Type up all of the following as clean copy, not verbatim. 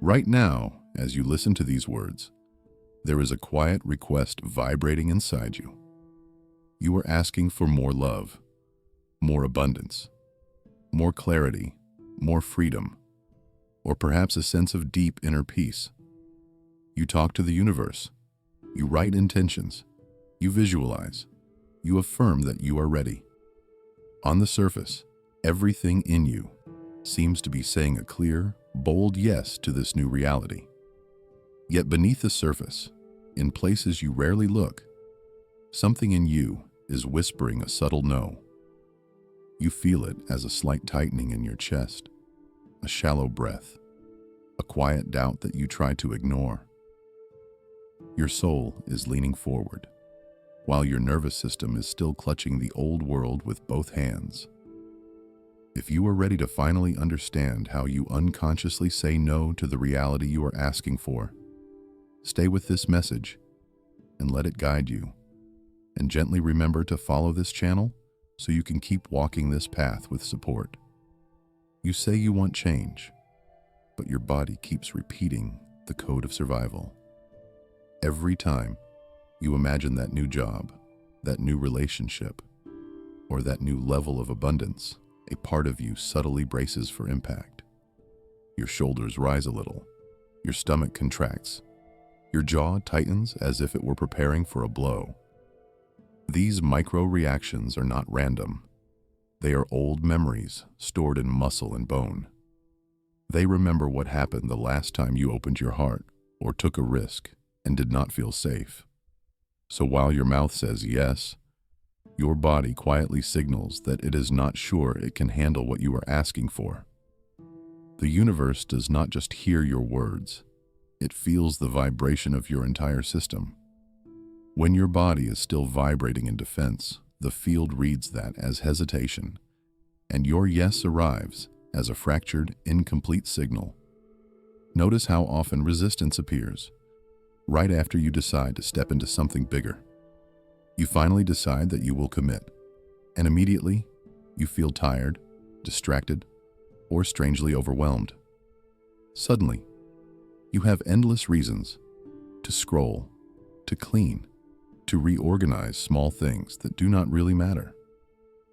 Right now, as you listen to these words, there is a quiet request vibrating inside you. You are asking for more love, more abundance, more clarity, more freedom, or perhaps a sense of deep inner peace. You talk to the universe. You write intentions. You visualize. You affirm that you are ready. On the surface, everything in you seems to be saying a clear, bold yes to this new reality. Yet beneath the surface, in places you rarely look, something in you is whispering a subtle no. You feel it as a slight tightening in your chest, a shallow breath, a quiet doubt that you try to ignore. Your soul is leaning forward, while your nervous system is still clutching the old world with both hands. If you are ready to finally understand how you unconsciously say no to the reality you are asking for, stay with this message and let it guide you. And gently remember to follow this channel so you can keep walking this path with support. You say you want change, but your body keeps repeating the code of survival. Every time you imagine that new job, that new relationship, or that new level of abundance, a part of you subtly braces for impact. Your shoulders rise a little, your stomach contracts, your jaw tightens as if it were preparing for a blow. These micro reactions are not random. They are old memories stored in muscle and bone. They remember what happened the last time you opened your heart or took a risk and did not feel safe. So while your mouth says yes, your body quietly signals that it is not sure it can handle what you are asking for. The universe does not just hear your words, it feels the vibration of your entire system. When your body is still vibrating in defense, the field reads that as hesitation, and your yes arrives as a fractured, incomplete signal. Notice how often resistance appears, right after you decide to step into something bigger. You finally decide that you will commit, and immediately you feel tired, distracted, or strangely overwhelmed. Suddenly, you have endless reasons to scroll, to clean, to reorganize small things that do not really matter.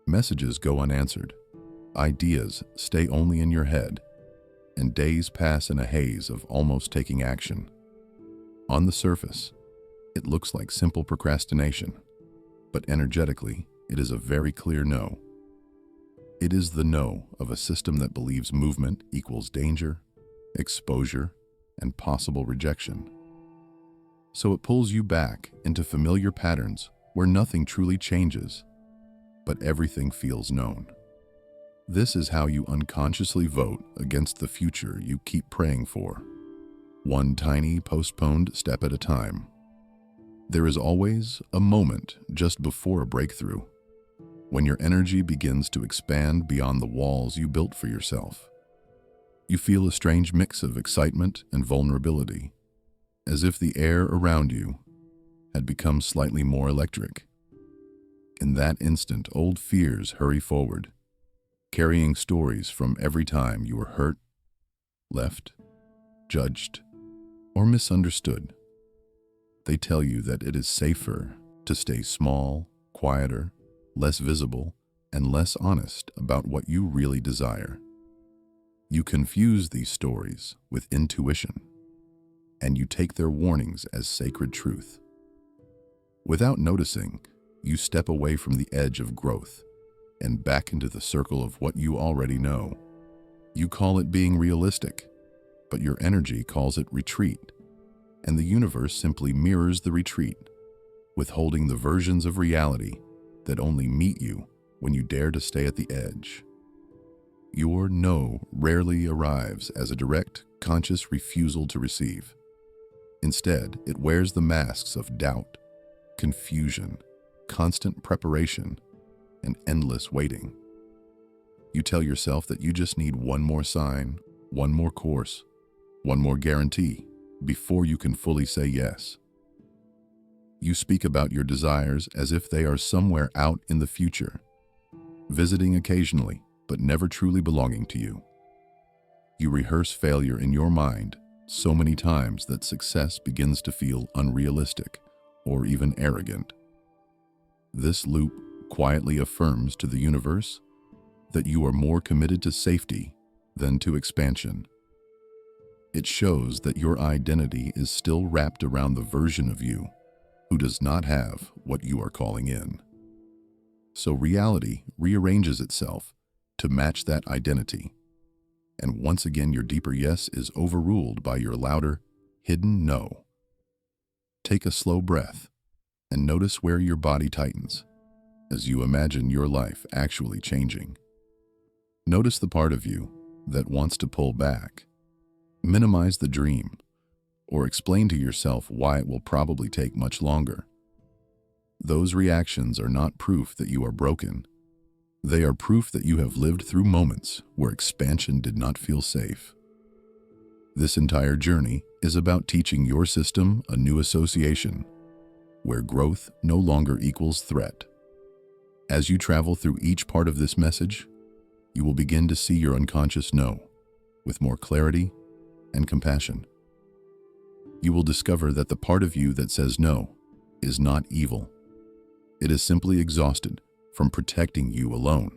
Messages go unanswered, ideas stay only in your head, and days pass in a haze of almost taking action. On the surface, it looks like simple procrastination, but energetically, it is a very clear no. It is the no of a system that believes movement equals danger, exposure, and possible rejection. So it pulls you back into familiar patterns where nothing truly changes, but everything feels known. This is how you unconsciously vote against the future you keep praying for, one tiny postponed step at a time. There is always a moment just before a breakthrough, when your energy begins to expand beyond the walls you built for yourself. You feel a strange mix of excitement and vulnerability, as if the air around you had become slightly more electric. In that instant, old fears hurry forward, carrying stories from every time you were hurt, left, judged, or misunderstood. They tell you that it is safer to stay small, quieter, less visible, and less honest about what you really desire. You confuse these stories with intuition, and you take their warnings as sacred truth. Without noticing, you step away from the edge of growth and back into the circle of what you already know. You call it being realistic, but your energy calls it retreat, and the universe simply mirrors the retreat, withholding the versions of reality that only meet you when you dare to stay at the edge. Your no rarely arrives as a direct, conscious refusal to receive. Instead, it wears the masks of doubt, confusion, constant preparation, and endless waiting. You tell yourself that you just need one more sign, one more course, one more guarantee before you can fully say yes. You speak about your desires as if they are somewhere out in the future, visiting occasionally, but never truly belonging to you. You rehearse failure in your mind so many times that success begins to feel unrealistic or even arrogant. This loop quietly affirms to the universe that you are more committed to safety than to expansion. It shows that your identity is still wrapped around the version of you who does not have what you are calling in. So reality rearranges itself to match that identity. And once again, your deeper yes is overruled by your louder, hidden no. Take a slow breath and notice where your body tightens as you imagine your life actually changing. Notice the part of you that wants to pull back, minimize the dream, or explain to yourself why it will probably take much longer. Those reactions are not proof that you are broken. They are proof that you have lived through moments where expansion did not feel safe. This entire journey is about teaching your system a new association, where growth no longer equals threat. As you travel through each part of this message, you will begin to see your unconscious no with more clarity and compassion. You will discover that the part of you that says no is not evil. It is simply exhausted from protecting you alone.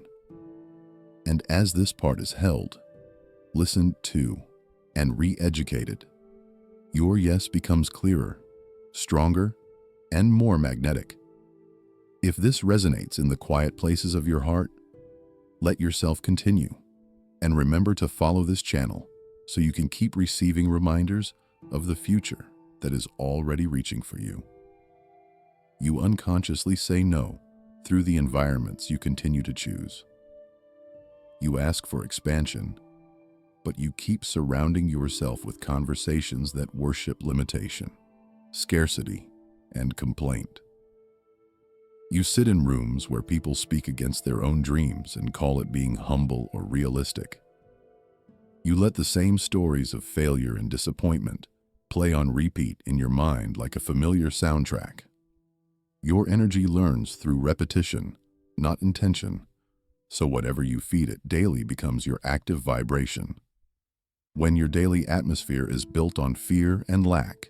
And as this part is held, listened to, and re-educated, your yes becomes clearer, stronger, and more magnetic. If this resonates in the quiet places of your heart, let yourself continue, and remember to follow this channel so you can keep receiving reminders of the future that is already reaching for you. You unconsciously say no through the environments you continue to choose. You ask for expansion, but you keep surrounding yourself with conversations that worship limitation, scarcity, and complaint. You sit in rooms where people speak against their own dreams and call it being humble or realistic. You let the same stories of failure and disappointment play on repeat in your mind like a familiar soundtrack. Your energy learns through repetition, not intention, so whatever you feed it daily becomes your active vibration. When your daily atmosphere is built on fear and lack,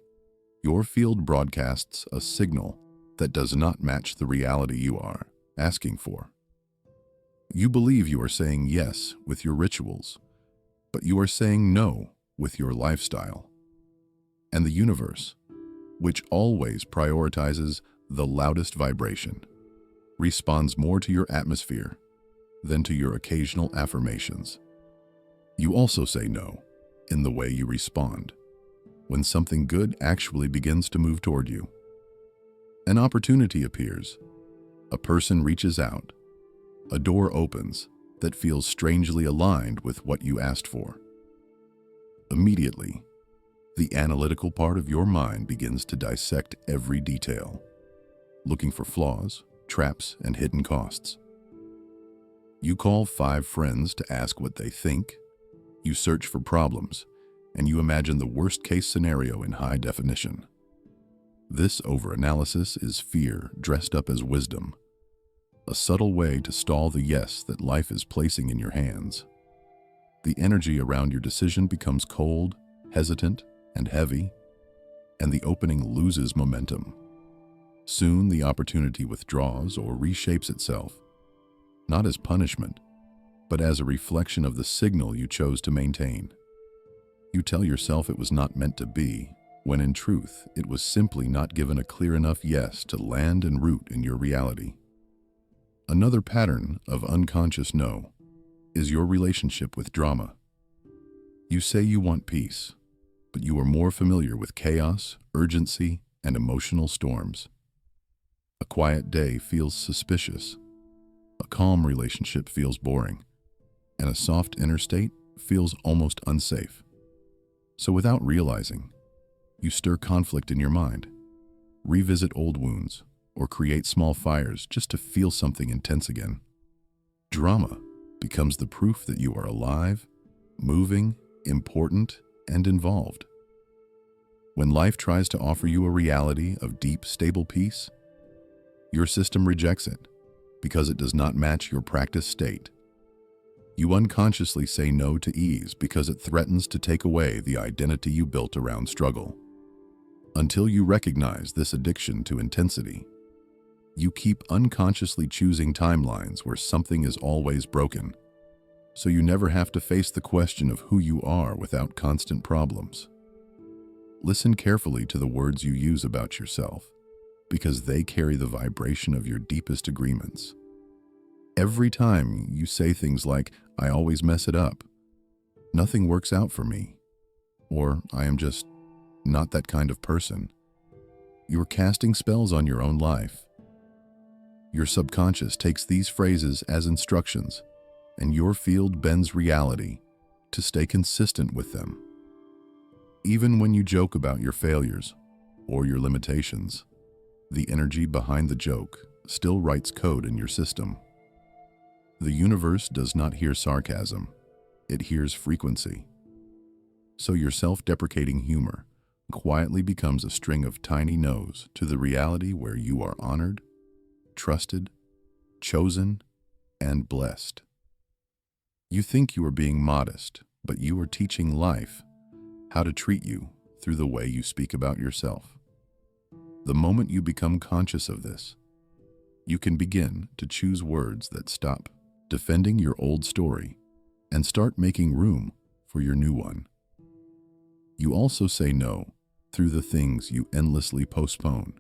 your field broadcasts a signal that does not match the reality you are asking for. You believe you are saying yes with your rituals, but you are saying no with your lifestyle. And the universe, which always prioritizes the loudest vibration, responds more to your atmosphere than to your occasional affirmations. You also say no in the way you respond when something good actually begins to move toward you. An opportunity appears, a person reaches out, a door opens that feels strangely aligned with what you asked for. Immediately, the analytical part of your mind begins to dissect every detail, looking for flaws, traps, and hidden costs. You call 5 friends to ask what they think, you search for problems, and you imagine the worst-case scenario in high definition. This overanalysis is fear dressed up as wisdom, a subtle way to stall the yes that life is placing in your hands. The energy around your decision becomes cold, hesitant, and heavy, and the opening loses momentum. Soon the opportunity withdraws or reshapes itself, not as punishment, but as a reflection of the signal you chose to maintain. You tell yourself it was not meant to be, when in truth it was simply not given a clear enough yes to land and root in your reality. Another pattern of unconscious no is your relationship with drama. You say you want peace, but you are more familiar with chaos, urgency, and emotional storms. A quiet day feels suspicious, a calm relationship feels boring, and a soft inner state feels almost unsafe. So without realizing, you stir conflict in your mind, revisit old wounds, or create small fires just to feel something intense again. Drama becomes the proof that you are alive, moving, important, and involved. When life tries to offer you a reality of deep, stable peace, your system rejects it because it does not match your practice state. You unconsciously say no to ease because it threatens to take away the identity you built around struggle. Until you recognize this addiction to intensity, you keep unconsciously choosing timelines where something is always broken, so you never have to face the question of who you are without constant problems. Listen carefully to the words you use about yourself, because they carry the vibration of your deepest agreements. Every time you say things like, "I always mess it up," "Nothing works out for me," or "I am just not that kind of person," you're casting spells on your own life. Your subconscious takes these phrases as instructions, and your field bends reality to stay consistent with them. Even when you joke about your failures or your limitations, the energy behind the joke still writes code in your system. The universe does not hear sarcasm, it hears frequency. So your self-deprecating humor quietly becomes a string of tiny no's to the reality where you are honored, trusted, chosen, and blessed. You think you are being modest, but you are teaching life how to treat you through the way you speak about yourself. The moment you become conscious of this, you can begin to choose words that stop defending your old story and start making room for your new one. You also say no through the things you endlessly postpone.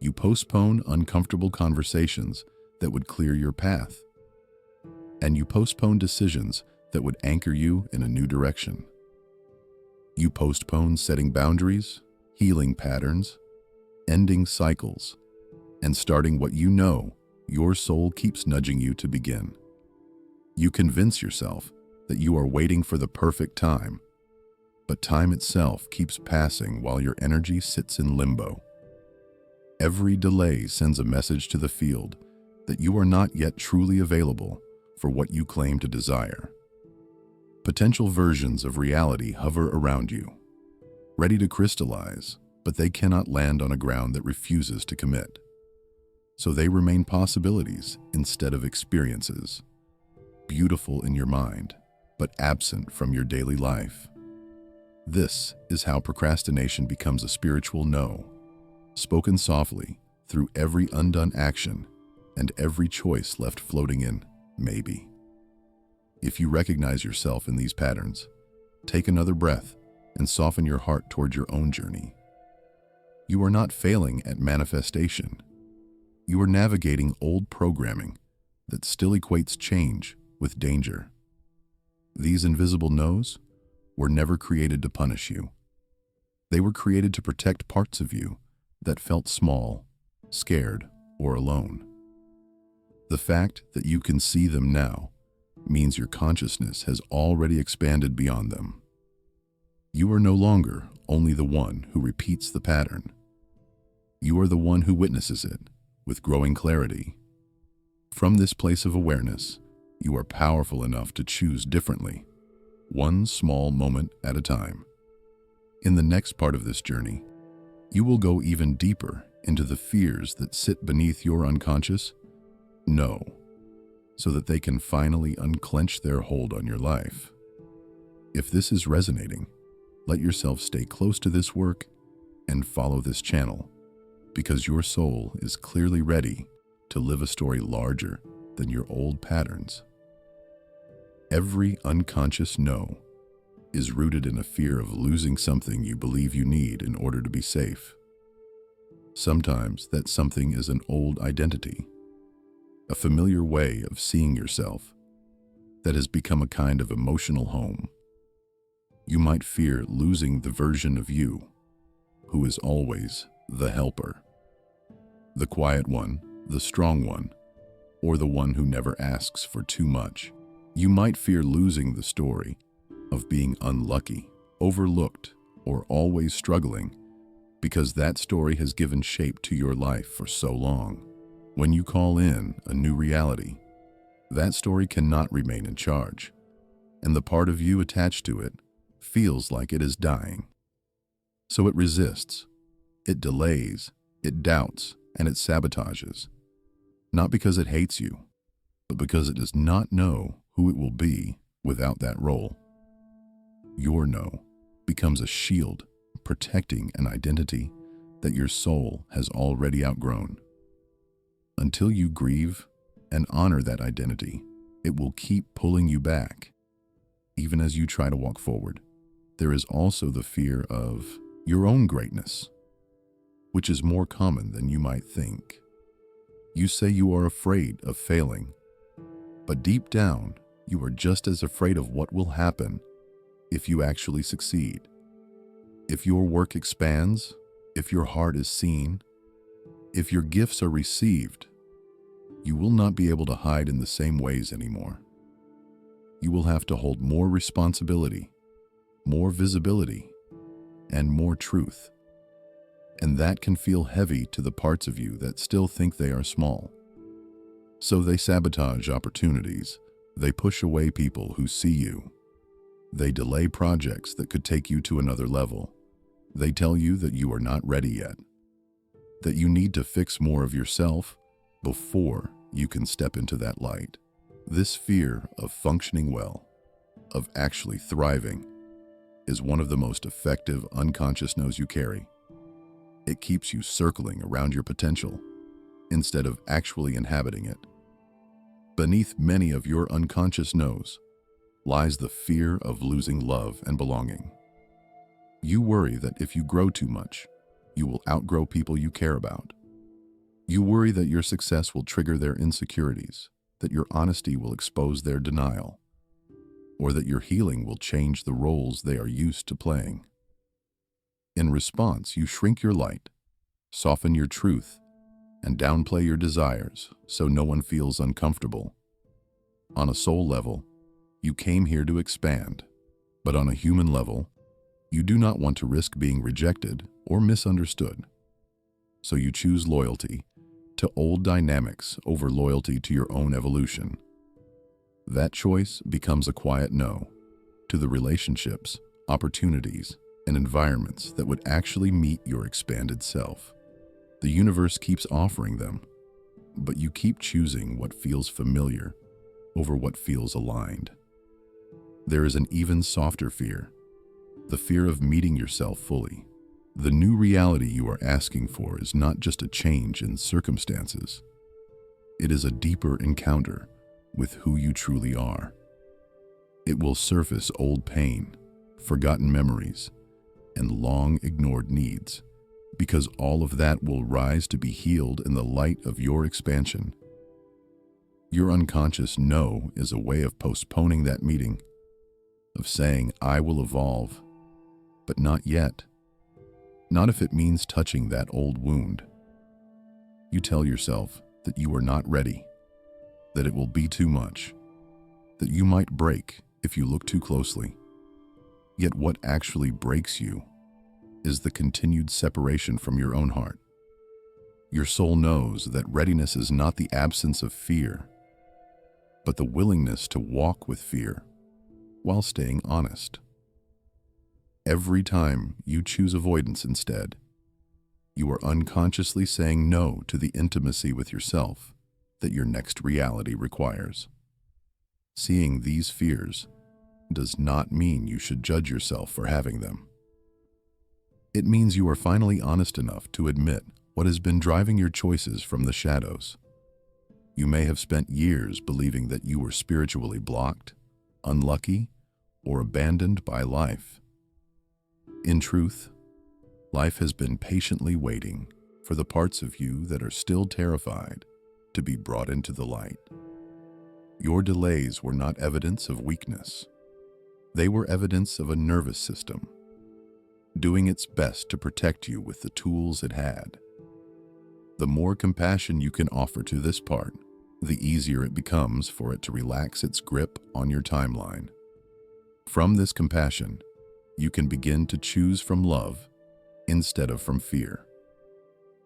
You postpone uncomfortable conversations that would clear your path, and you postpone decisions that would anchor you in a new direction. You postpone setting boundaries, healing patterns, ending cycles, and starting what you know your soul keeps nudging you to begin. You convince yourself that you are waiting for the perfect time, but time itself keeps passing while your energy sits in limbo. Every delay sends a message to the field that you are not yet truly available for what you claim to desire. Potential versions of reality hover around you, ready to crystallize, but they cannot land on a ground that refuses to commit. So they remain possibilities instead of experiences, beautiful in your mind, but absent from your daily life. This is how procrastination becomes a spiritual no, spoken softly through every undone action and every choice left floating in maybe. If you recognize yourself in these patterns, take another breath and soften your heart toward your own journey. You are not failing at manifestation. You are navigating old programming that still equates change with danger. These invisible no's were never created to punish you. They were created to protect parts of you that felt small, scared, or alone. The fact that you can see them now means your consciousness has already expanded beyond them. You are no longer only the one who repeats the pattern. You are the one who witnesses it with growing clarity. From this place of awareness, you are powerful enough to choose differently, one small moment at a time. In the next part of this journey, you will go even deeper into the fears that sit beneath your unconscious no, so that they can finally unclench their hold on your life. If this is resonating, let yourself stay close to this work and follow this channel, because your soul is clearly ready to live a story larger than your old patterns. Every unconscious no is rooted in a fear of losing something you believe you need in order to be safe. Sometimes that something is an old identity, a familiar way of seeing yourself that has become a kind of emotional home. You might fear losing the version of you who is always the helper, the quiet one, the strong one, or the one who never asks for too much. You might fear losing the story of being unlucky, overlooked, or always struggling, because that story has given shape to your life for so long. When you call in a new reality, that story cannot remain in charge, and the part of you attached to it feels like it is dying. So it resists, it delays, it doubts, and it sabotages. Not because it hates you, but because it does not know who it will be without that role. Your no becomes a shield protecting an identity that your soul has already outgrown. Until you grieve and honor that identity, it will keep pulling you back. Even as you try to walk forward, there is also the fear of your own greatness, which is more common than you might think. You say you are afraid of failing, but deep down, you are just as afraid of what will happen if you actually succeed. If your work expands, if your heart is seen, if your gifts are received, you will not be able to hide in the same ways anymore. You will have to hold more responsibility, more visibility, and more truth. And that can feel heavy to the parts of you that still think they are small. So they sabotage opportunities. They push away people who see you. They delay projects that could take you to another level. They tell you that you are not ready yet, that you need to fix more of yourself before you can step into that light. This fear of functioning well, of actually thriving, is one of the most effective unconscious no's you carry. It keeps you circling around your potential instead of actually inhabiting it. Beneath many of your unconscious no's lies the fear of losing love and belonging. You worry that if you grow too much, you will outgrow people you care about. You worry that your success will trigger their insecurities, that your honesty will expose their denial, or that your healing will change the roles they are used to playing. In response, you shrink your light, soften your truth, and downplay your desires so no one feels uncomfortable. On a soul level, you came here to expand, but on a human level, you do not want to risk being rejected or misunderstood. So you choose loyalty to old dynamics over loyalty to your own evolution. That choice becomes a quiet no to the relationships, opportunities, and environments that would actually meet your expanded self. The universe keeps offering them, but you keep choosing what feels familiar over what feels aligned. There is an even softer fear, the fear of meeting yourself fully. The new reality you are asking for is not just a change in circumstances. It is a deeper encounter with who you truly are. It will surface old pain, forgotten memories, and long-ignored needs, because all of that will rise to be healed in the light of your expansion. Your unconscious no is a way of postponing that meeting, of saying, I will evolve, but not yet. Not if it means touching that old wound. You tell yourself that you are not ready, that it will be too much, that you might break if you look too closely. Yet what actually breaks you is the continued separation from your own heart. Your soul knows that readiness is not the absence of fear, but the willingness to walk with fear while staying honest. Every time you choose avoidance instead, you are unconsciously saying no to the intimacy with yourself that your next reality requires. Seeing these fears does not mean you should judge yourself for having them. It means you are finally honest enough to admit what has been driving your choices from the shadows. You may have spent years believing that you were spiritually blocked, unlucky, or abandoned by life. In truth, life has been patiently waiting for the parts of you that are still terrified to be brought into the light. Your delays were not evidence of weakness. They were evidence of a nervous system doing its best to protect you with the tools it had. The more compassion you can offer to this part, the easier it becomes for it to relax its grip on your timeline. From this compassion, you can begin to choose from love instead of from fear.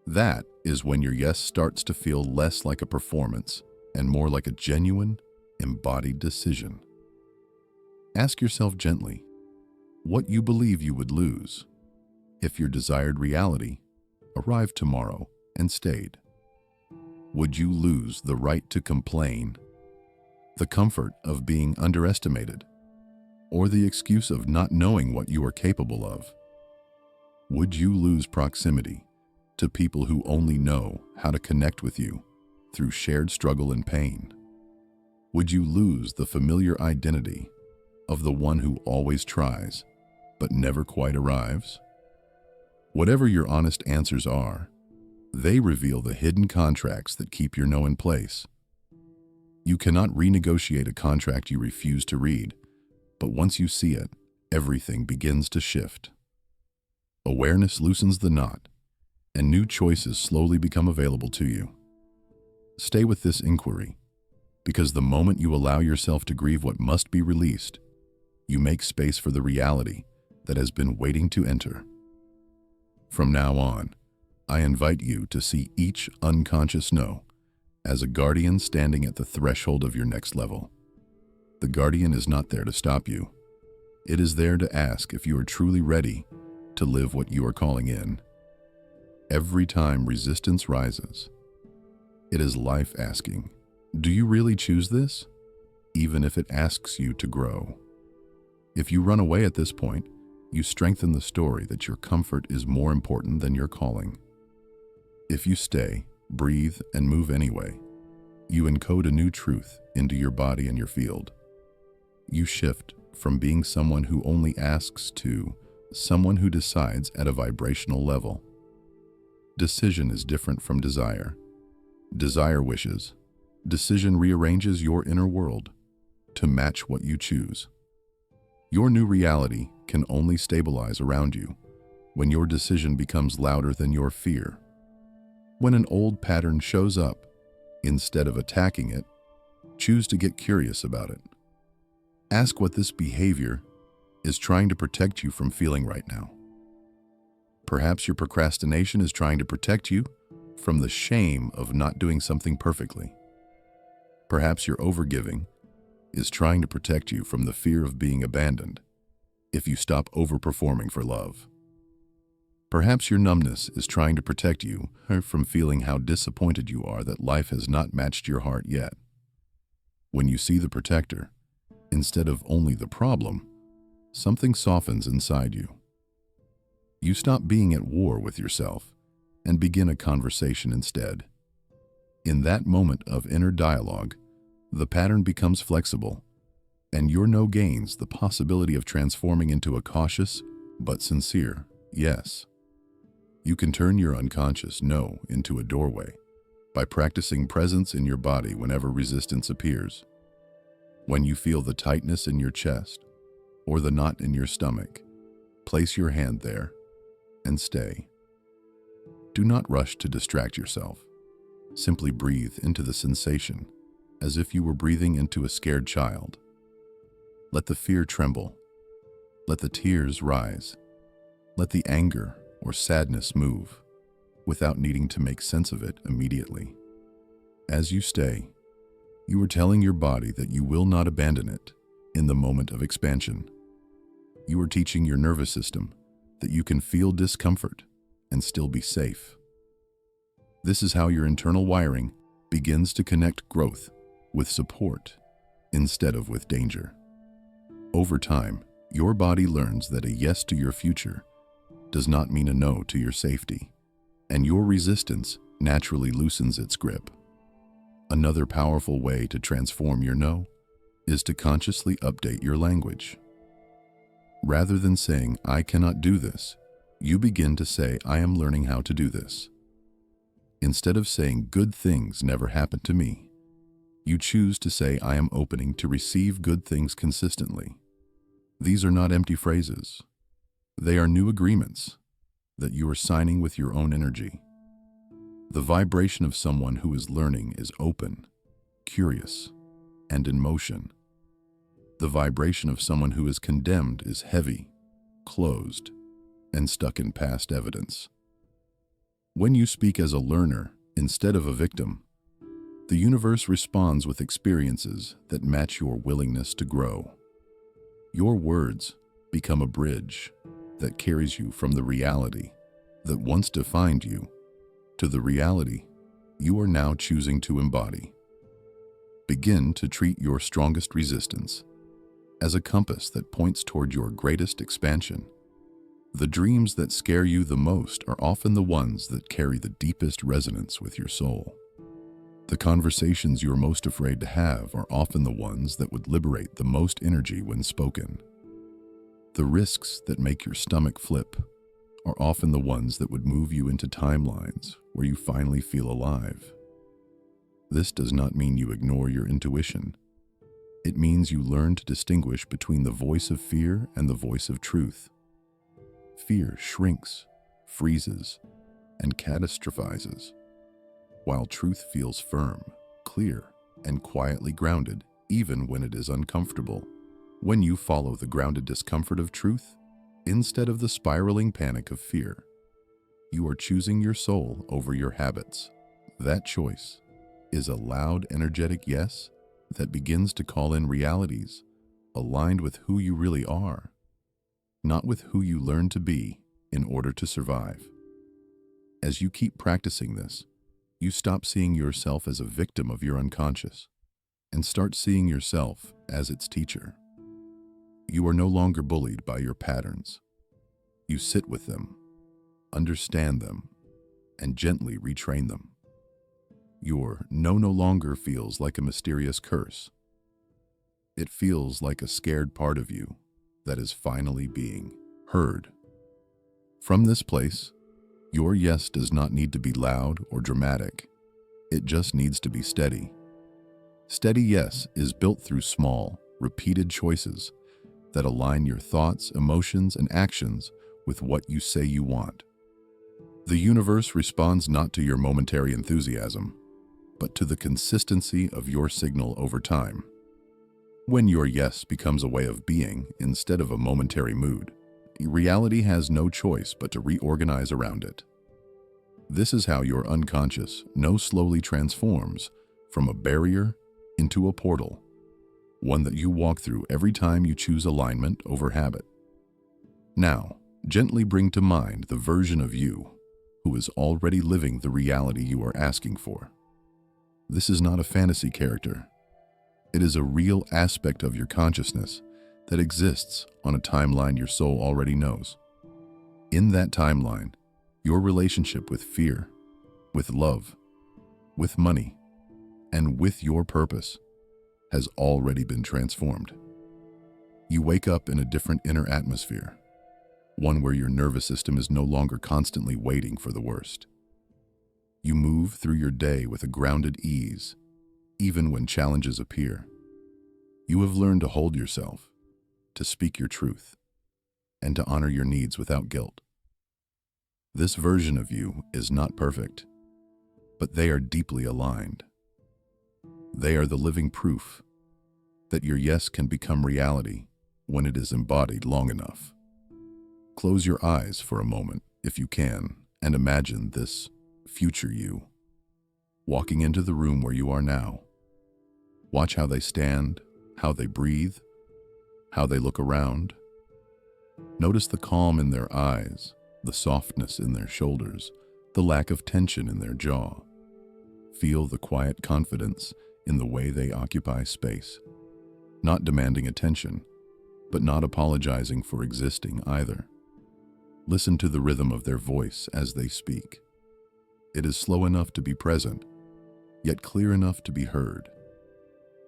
That is when your yes starts to feel less like a performance and more like a genuine, embodied decision. Ask yourself gently what you believe you would lose if your desired reality arrived tomorrow and stayed. Would you lose the right to complain, the comfort of being underestimated, or the excuse of not knowing what you are capable of? Would you lose proximity to people who only know how to connect with you through shared struggle and pain? Would you lose the familiar identity of the one who always tries but never quite arrives? Whatever your honest answers are, they reveal the hidden contracts that keep your no in place. You cannot renegotiate a contract you refuse to read, but once you see it, everything begins to shift. Awareness loosens the knot, and new choices slowly become available to you. Stay with this inquiry, because the moment you allow yourself to grieve what must be released, you make space for the reality that has been waiting to enter. From now on, I invite you to see each unconscious no as a guardian standing at the threshold of your next level. The guardian is not there to stop you. It is there to ask if you are truly ready to live what you are calling in. Every time resistance rises, it is life asking, do you really choose this? Even if it asks you to grow. If you run away at this point, you strengthen the story that your comfort is more important than your calling. If you stay, breathe, and move anyway, you encode a new truth into your body and your field. You shift from being someone who only asks to someone who decides at a vibrational level. Decision is different from desire. Desire wishes. Decision rearranges your inner world to match what you choose. Your new reality can only stabilize around you when your decision becomes louder than your fear. When an old pattern shows up, instead of attacking it, choose to get curious about it. Ask what this behavior is trying to protect you from feeling right now. Perhaps your procrastination is trying to protect you from the shame of not doing something perfectly. Perhaps your overgiving is trying to protect you from the fear of being abandoned if you stop overperforming for love. Perhaps your numbness is trying to protect you from feeling how disappointed you are that life has not matched your heart yet. When you see the protector, instead of only the problem, something softens inside you. You stop being at war with yourself and begin a conversation instead. In that moment of inner dialogue, the pattern becomes flexible, and your no gains the possibility of transforming into a cautious but sincere yes. You can turn your unconscious no into a doorway by practicing presence in your body whenever resistance appears. When you feel the tightness in your chest or the knot in your stomach, place your hand there and stay. Do not rush to distract yourself. Simply breathe into the sensation as if you were breathing into a scared child. Let the fear tremble. Let the tears rise. Let the anger or sadness move without needing to make sense of it immediately. As you stay, you are telling your body that you will not abandon it in the moment of expansion. You are teaching your nervous system that you can feel discomfort and still be safe. This is how your internal wiring begins to connect growth with support instead of with danger. Over time, your body learns that a yes to your future does not mean a no to your safety, and your resistance naturally loosens its grip. Another powerful way to transform your no is to consciously update your language. Rather than saying, "I cannot do this," you begin to say, "I am learning how to do this." Instead of saying, "Good things never happen to me," you choose to say, "I am opening to receive good things consistently." These are not empty phrases. They are new agreements that you are signing with your own energy. The vibration of someone who is learning is open, curious, and in motion. The vibration of someone who is condemned is heavy, closed, and stuck in past evidence. When you speak as a learner instead of a victim, the universe responds with experiences that match your willingness to grow. Your words become a bridge that carries you from the reality that once defined you to the reality you are now choosing to embody. Begin to treat your strongest resistance as a compass that points toward your greatest expansion. The dreams that scare you the most are often the ones that carry the deepest resonance with your soul. The conversations you're most afraid to have are often the ones that would liberate the most energy when spoken. The risks that make your stomach flip are often the ones that would move you into timelines where you finally feel alive. This does not mean you ignore your intuition. It means you learn to distinguish between the voice of fear and the voice of truth. Fear shrinks, freezes, and catastrophizes, while truth feels firm, clear, and quietly grounded, even when it is uncomfortable. When you follow the grounded discomfort of truth, instead of the spiraling panic of fear, you are choosing your soul over your habits. That choice is a loud, energetic yes that begins to call in realities aligned with who you really are, not with who you learn to be in order to survive. As you keep practicing this, you stop seeing yourself as a victim of your unconscious and start seeing yourself as its teacher. You are no longer bullied by your patterns. You sit with them, understand them, and gently retrain them. Your no longer feels like a mysterious curse. It feels like a scared part of you that is finally being heard. From this place, your yes does not need to be loud or dramatic. It just needs to be steady. Steady yes is built through small, repeated choices that align your thoughts, emotions, and actions with what you say you want. The universe responds not to your momentary enthusiasm, but to the consistency of your signal over time. When your yes becomes a way of being instead of a momentary mood, reality has no choice but to reorganize around it. This is how your unconscious slowly transforms from a barrier into a portal, one that you walk through every time you choose alignment over habit. Now, gently bring to mind the version of you who is already living the reality you are asking for. This is not a fantasy character. It is a real aspect of your consciousness that exists on a timeline your soul already knows. In that timeline, your relationship with fear, with love, with money, and with your purpose has already been transformed. You wake up in a different inner atmosphere, one where your nervous system is no longer constantly waiting for the worst. You move through your day with a grounded ease, even when challenges appear. You have learned to hold yourself, to speak your truth, and to honor your needs without guilt. This version of you is not perfect, but they are deeply aligned. They are the living proof that your yes can become reality when it is embodied long enough. Close your eyes for a moment, if you can, and imagine this future you walking into the room where you are now. Watch how they stand, how they breathe, how they look around. Notice the calm in their eyes, the softness in their shoulders, the lack of tension in their jaw. Feel the quiet confidence in the way they occupy space, not demanding attention, but not apologizing for existing either. Listen to the rhythm of their voice as they speak. It is slow enough to be present, yet clear enough to be heard.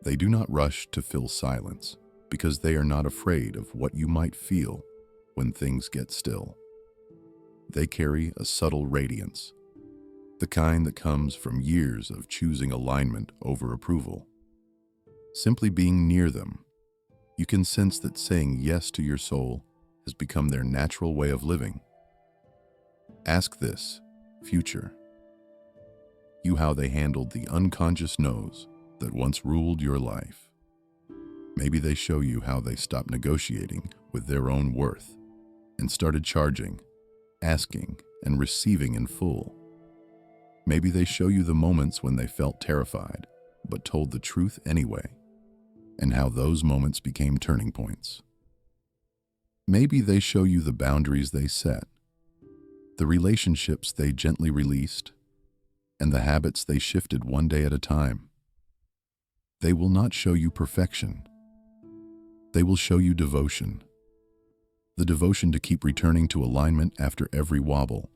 They do not rush to fill silence because they are not afraid of what you might feel when things get still. They carry a subtle radiance, the kind that comes from years of choosing alignment over approval. Simply being near them, you can sense that saying yes to your soul has become their natural way of living. Ask this, future, you how they handled the unconscious no's that once ruled your life. Maybe they show you how they stopped negotiating with their own worth and started charging, asking, and receiving in full. Maybe they show you the moments when they felt terrified, but told the truth anyway, and how those moments became turning points. Maybe they show you the boundaries they set, the relationships they gently released, and the habits they shifted one day at a time. They will not show you perfection. They will show you devotion. The devotion to keep returning to alignment after every wobble.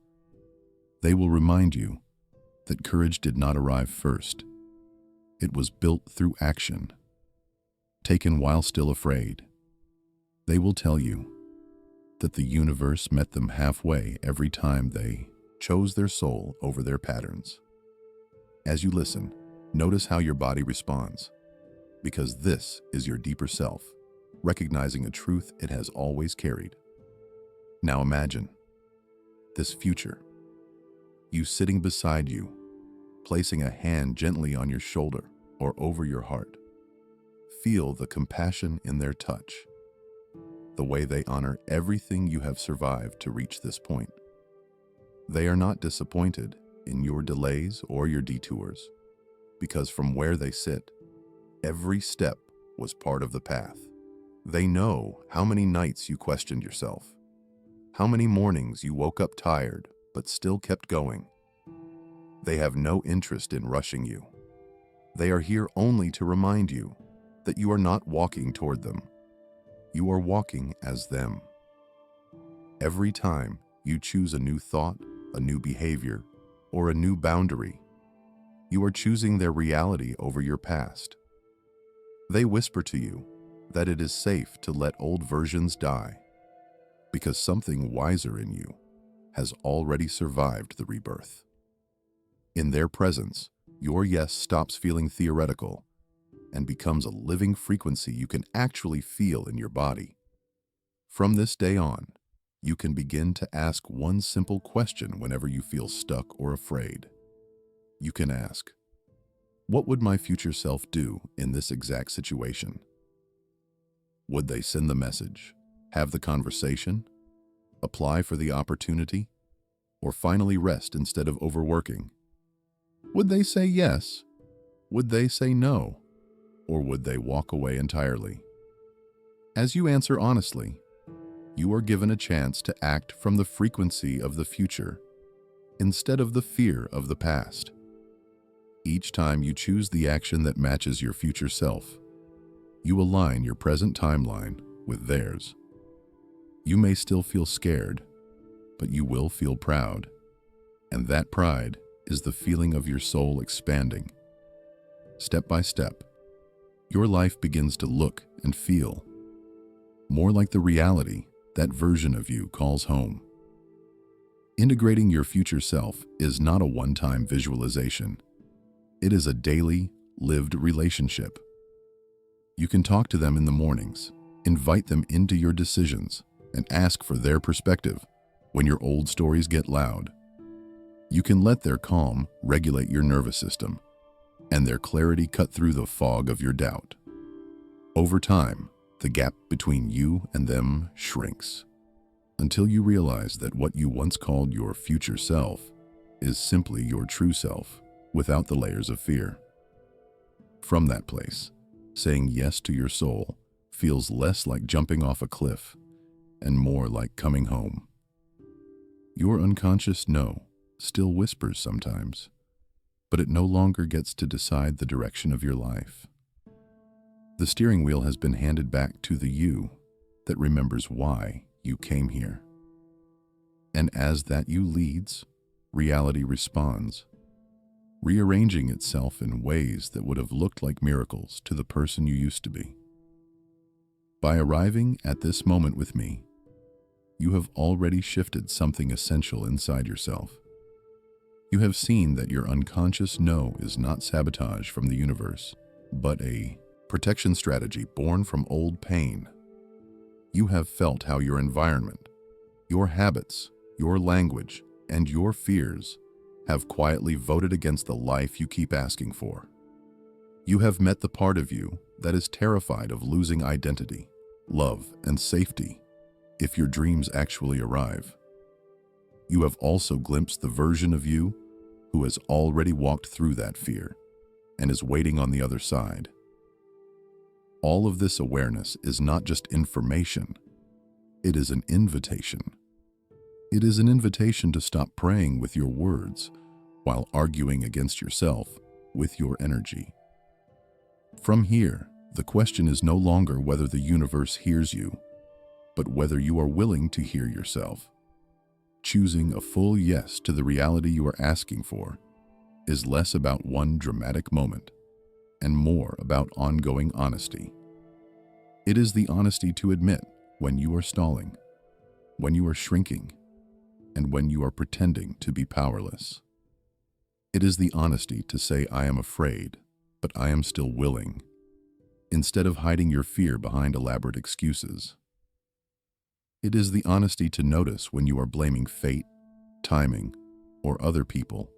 They will remind you that courage did not arrive first. It was built through action, taken while still afraid. They will tell you that the universe met them halfway every time they chose their soul over their patterns. As you listen, notice how your body responds, because this is your deeper self, recognizing a truth it has always carried. Now imagine this future, you sitting beside you, placing a hand gently on your shoulder or over your heart. Feel the compassion in their touch, the way they honor everything you have survived to reach this point. They are not disappointed in your delays or your detours, because from where they sit, every step was part of the path. They know how many nights you questioned yourself, how many mornings you woke up tired but still kept going. They have no interest in rushing you. They are here only to remind you that you are not walking toward them. You are walking as them. Every time you choose a new thought, a new behavior, or a new boundary, you are choosing their reality over your past. They whisper to you that it is safe to let old versions die, because something wiser in you has already survived the rebirth. In their presence, your yes stops feeling theoretical and becomes a living frequency you can actually feel in your body. From this day on, you can begin to ask one simple question whenever you feel stuck or afraid. You can ask, what would my future self do in this exact situation? Would they send the message, have the conversation, apply for the opportunity, or finally rest instead of overworking? Would they say yes? Would they say no? Or would they walk away entirely? As you answer honestly, you are given a chance to act from the frequency of the future instead of the fear of the past. Each time you choose the action that matches your future self, you align your present timeline with theirs. You may still feel scared, but you will feel proud, and that pride is the feeling of your soul expanding. Step by step, your life begins to look and feel more like the reality that version of you calls home. Integrating your future self is not a one-time visualization. It is a daily, lived relationship. You can talk to them in the mornings, invite them into your decisions, and ask for their perspective when your old stories get loud. You can let their calm regulate your nervous system, and their clarity cut through the fog of your doubt. Over time, the gap between you and them shrinks, until you realize that what you once called your future self is simply your true self, without the layers of fear. From that place, saying yes to your soul feels less like jumping off a cliff and more like coming home. Your unconscious no still whispers sometimes, but it no longer gets to decide the direction of your life. The steering wheel has been handed back to the you that remembers why you came here. And as that you leads, reality responds, rearranging itself in ways that would have looked like miracles to the person you used to be. By arriving at this moment with me, you have already shifted something essential inside yourself. You have seen that your unconscious no is not sabotage from the universe, but a protection strategy born from old pain. You have felt how your environment, your habits, your language, and your fears have quietly voted against the life you keep asking for. You have met the part of you that is terrified of losing identity, love, and safety if your dreams actually arrive. You have also glimpsed the version of you who has already walked through that fear and is waiting on the other side. All of this awareness is not just information, it is an invitation. It is an invitation to stop praying with your words while arguing against yourself with your energy. From here, the question is no longer whether the universe hears you, but whether you are willing to hear yourself. Choosing a full yes to the reality you are asking for is less about one dramatic moment and more about ongoing honesty. It is the honesty to admit when you are stalling, when you are shrinking, and when you are pretending to be powerless. It is the honesty to say, I am afraid, but I am still willing, instead of hiding your fear behind elaborate excuses. It is the honesty to notice when you are blaming fate, timing, or other people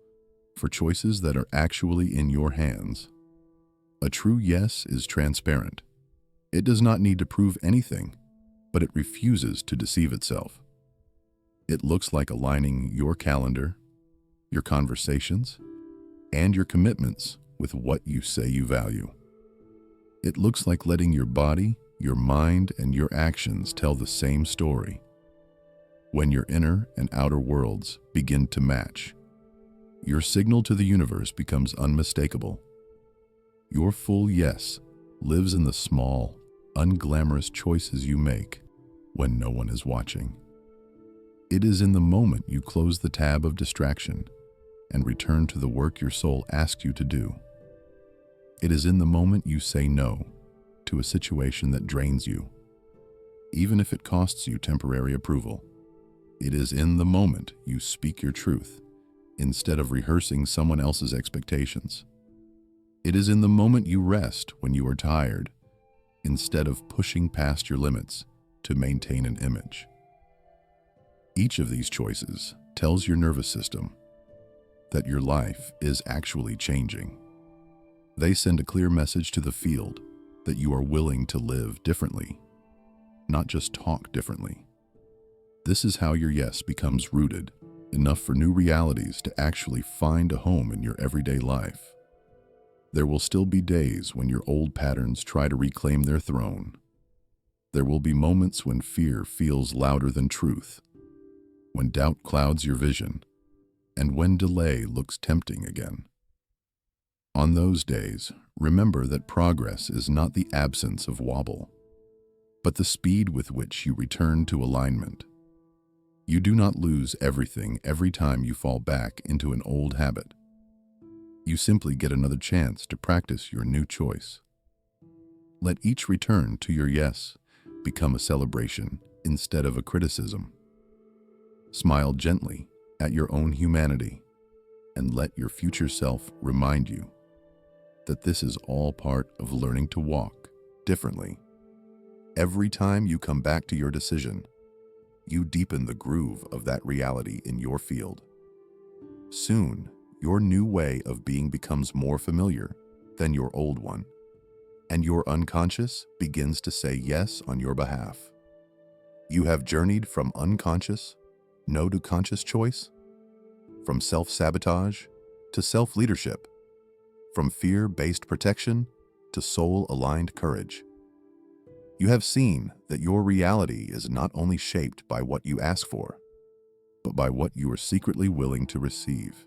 for choices that are actually in your hands. A true yes is transparent. It does not need to prove anything, but it refuses to deceive itself. It looks like aligning your calendar, your conversations, and your commitments with what you say you value. It looks like letting your body, your mind, and your actions tell the same story. When your inner and outer worlds begin to match, your signal to the universe becomes unmistakable. Your full yes lives in the small, unglamorous choices you make when no one is watching. It is in the moment you close the tab of distraction and return to the work your soul asked you to do. It is in the moment you say no to a situation that drains you, even if it costs you temporary approval. It is in the moment you speak your truth instead of rehearsing someone else's expectations. It is in the moment you rest when you are tired instead of pushing past your limits to maintain an image. Each of these choices tells your nervous system that your life is actually changing. They send a clear message to the field that you are willing to live differently, not just talk differently. This is how your yes becomes rooted enough for new realities to actually find a home in your everyday life. There will still be days when your old patterns try to reclaim their throne. There will be moments when fear feels louder than truth, when doubt clouds your vision, and when delay looks tempting again. On those days, remember that progress is not the absence of wobble, but the speed with which you return to alignment. You do not lose everything every time you fall back into an old habit. You simply get another chance to practice your new choice. Let each return to your yes become a celebration instead of a criticism. Smile gently at your own humanity and let your future self remind you that this is all part of learning to walk differently. Every time you come back to your decision, you deepen the groove of that reality in your field. Soon, your new way of being becomes more familiar than your old one, and your unconscious begins to say yes on your behalf. You have journeyed from unconscious, no to conscious choice, from self-sabotage to self-leadership, from fear-based protection to soul-aligned courage. You have seen that your reality is not only shaped by what you ask for, but by what you are secretly willing to receive.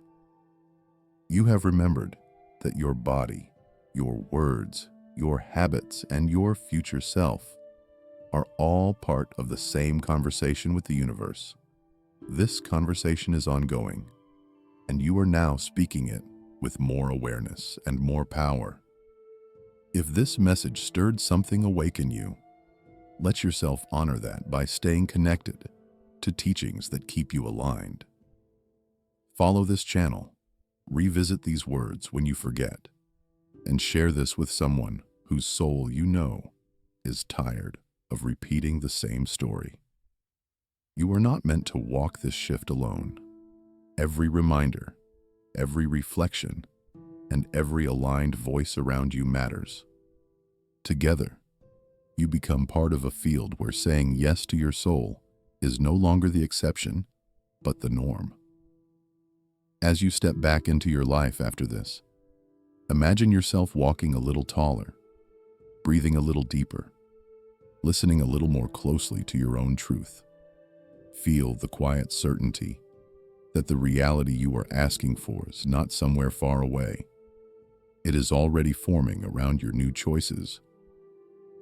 You have remembered that your body, your words, your habits, and your future self are all part of the same conversation with the universe. This conversation is ongoing, and you are now speaking it with more awareness and more power. If this message stirred something awake in you, let yourself honor that by staying connected to teachings that keep you aligned. Follow this channel, revisit these words when you forget, and share this with someone whose soul you know is tired of repeating the same story. You are not meant to walk this shift alone. Every reminder, every reflection, and every aligned voice around you matters. Together, you become part of a field where saying yes to your soul is no longer the exception, but the norm. As you step back into your life after this, imagine yourself walking a little taller, breathing a little deeper, listening a little more closely to your own truth. Feel the quiet certainty that the reality you are asking for is not somewhere far away, It is already forming around your new choices.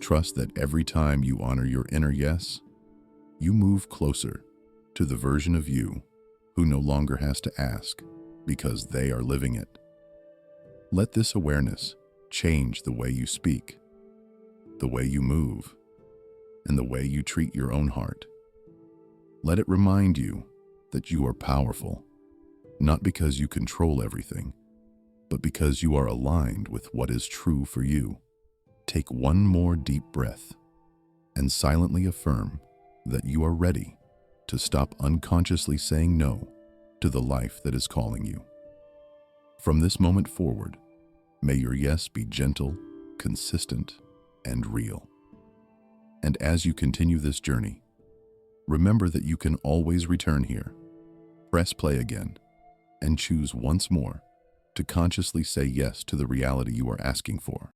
Trust that every time you honor your inner yes, you move closer to the version of you who no longer has to ask because they are living it. Let this awareness change the way you speak, the way you move, and the way you treat your own heart. Let it remind you that you are powerful, not because you control everything, but because you are aligned with what is true for you. Take one more deep breath and silently affirm that you are ready to stop unconsciously saying no to the life that is calling you. From this moment forward, may your yes be gentle, consistent, and real. And as you continue this journey, remember that you can always return here. Press play again and choose once more to consciously say yes to the reality you are asking for.